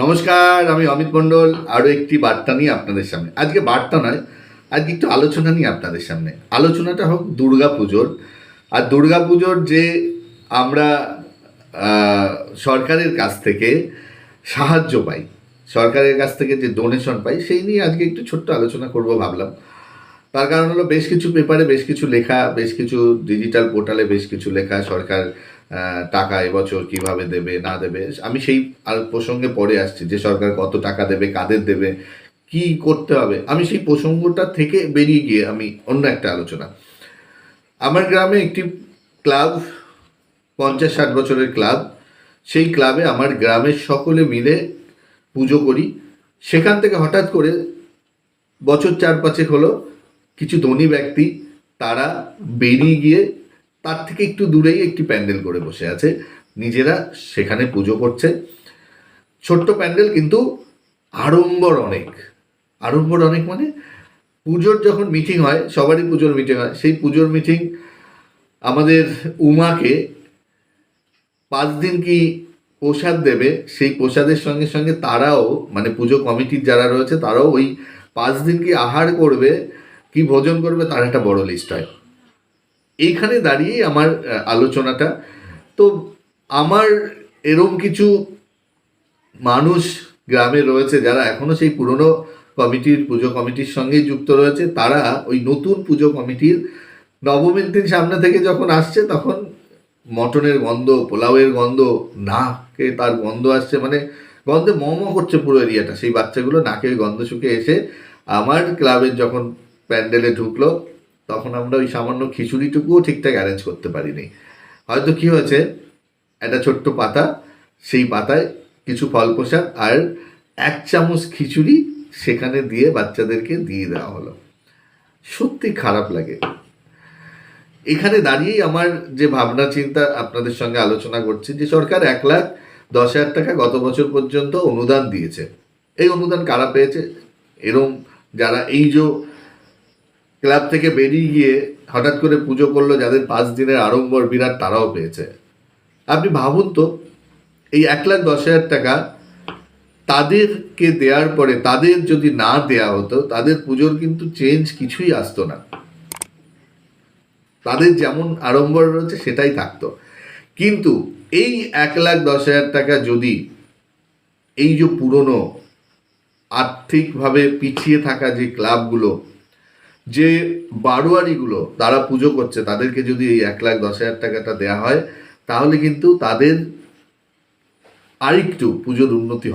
নমস্কার, আমি অমিত মণ্ডল। আরও একটি বার্তা নিয়ে আপনাদের সামনে। আজকে বার্তা নয়, আজকে একটু আলোচনা নিয়ে আপনাদের সামনে। আলোচনাটা হোক দুর্গা পুজোর। আর দুর্গা পুজোর যে আমরা সরকারের কাছ থেকে সাহায্য পাই, সরকারের কাছ থেকে যে ডোনেশন পাই, সেই নিয়ে আজকে একটু ছোট্ট আলোচনা করব ভাবলাম। তার কারণ হলো, বেশ কিছু পেপারে বেশ কিছু লেখা, বেশ কিছু ডিজিটাল পোর্টালে বেশ কিছু লেখা, সরকার টাকা এবছর কিভাবে দেবে না দেবে। আমি সেই প্রসঙ্গে পরে আসছি যে সরকার কত টাকা দেবে, কাদের দেবে, কি করতে হবে। আমি সেই প্রসঙ্গটা থেকে বেরিয়ে গিয়ে আমি অন্য একটা আলোচনা। আমার গ্রামে একটি ক্লাব, 50-60 বছরের ক্লাব। সেই ক্লাবে আমার গ্রামের সকলে মিলে পুজো করি। সেখান থেকে হঠাৎ করে বছর 4-5 হলো কিছু ধনী ব্যক্তি তারা বেরিয়ে গিয়ে তার থেকে একটু দূরেই একটি প্যান্ডেল করে বসে আছে, নিজেরা সেখানে পুজো করছে। ছোট্ট প্যান্ডেল, কিন্তু আড়ম্বর অনেক। আড়ম্বর অনেক মানে, পুজোর যখন মিটিং হয়, সবারই পুজোর মিটিং হয়, সেই পুজোর মিটিং আমাদের উমাকে 5 দিন কি প্রসাদ দেবে, সেই প্রসাদের সঙ্গে সঙ্গে তারাও, মানে পুজো কমিটির যারা রয়েছে তারাও ওই 5 দিন কি আহার করবে, কি ভোজন করবে, তার একটা বড় লিস্ট হয়। এইখানে দাঁড়িয়েই আমার আলোচনাটা। তো আমার এরম কিছু মানুষ গ্রামে রয়েছে যারা এখনও সেই পুরনো কমিটির, পুজো কমিটির সঙ্গেই যুক্ত রয়েছে। তারা ওই নতুন পুজো কমিটির নবমীর দিন সামনে থেকে যখন আসছে, তখন মটনের গন্ধ, পোলাওয়ের গন্ধ, নাকে তার গন্ধ আসছে, মানে গন্ধে মম করছে পুরো এরিয়াটা। সেই বাচ্চাগুলো নাকে গন্ধ শুকে এসে আমার ক্লাবের যখন প্যান্ডেলে ঢুকলো, তখন আমরা ওই সামান্য খিচুড়িটুকুও ঠিকঠাক অ্যারেঞ্জ করতে পারিনি। হয়তো কি হয়েছে, একটা ছোট্ট পাতা, সেই পাতায় কিছু ফল প্রসাদ আর 1 চামচ খিচুড়ি সেখানে দিয়ে বাচ্চাদেরকে দিয়ে দেওয়া হলো। সত্যি খারাপ লাগে। এখানে দাঁড়িয়েই আমার যে ভাবনা চিন্তা আপনাদের সঙ্গে আলোচনা করছি, যে সরকার 1,10,000 টাকা গত বছর পর্যন্ত অনুদান দিয়েছে। এই অনুদান কারা পেয়েছে? এরম যারা এই যে ক্লাব থেকে বেরিয়ে গিয়ে হঠাৎ করে পুজো করলো, যাদের 5 দিনের আড়ম্বর বিরাট, তারাও পেয়েছে। আপনি ভাবুন তো, এই 1,10,000 টাকা তাদেরকে দেওয়ার পরে, তাদের যদি না দেয়া হতো, তাদের পুজোর কিন্তু চেঞ্জ কিছুই আসতো না। তাদের যেমন আড়ম্বর রয়েছে সেটাই থাকতো। কিন্তু এই 1,10,000 টাকা যদি এই যে পুরনো আর্থিকভাবে পিছিয়ে থাকা যে ক্লাবগুলো, যে বারোয়ারিগুলো তারা পুজো করছে, তাদেরকে যদি এই 1,10,000 টাকাটা দেওয়া হয়, তাহলে কিন্তু তাদের আরেকটু পুজোর উন্নতি হবে।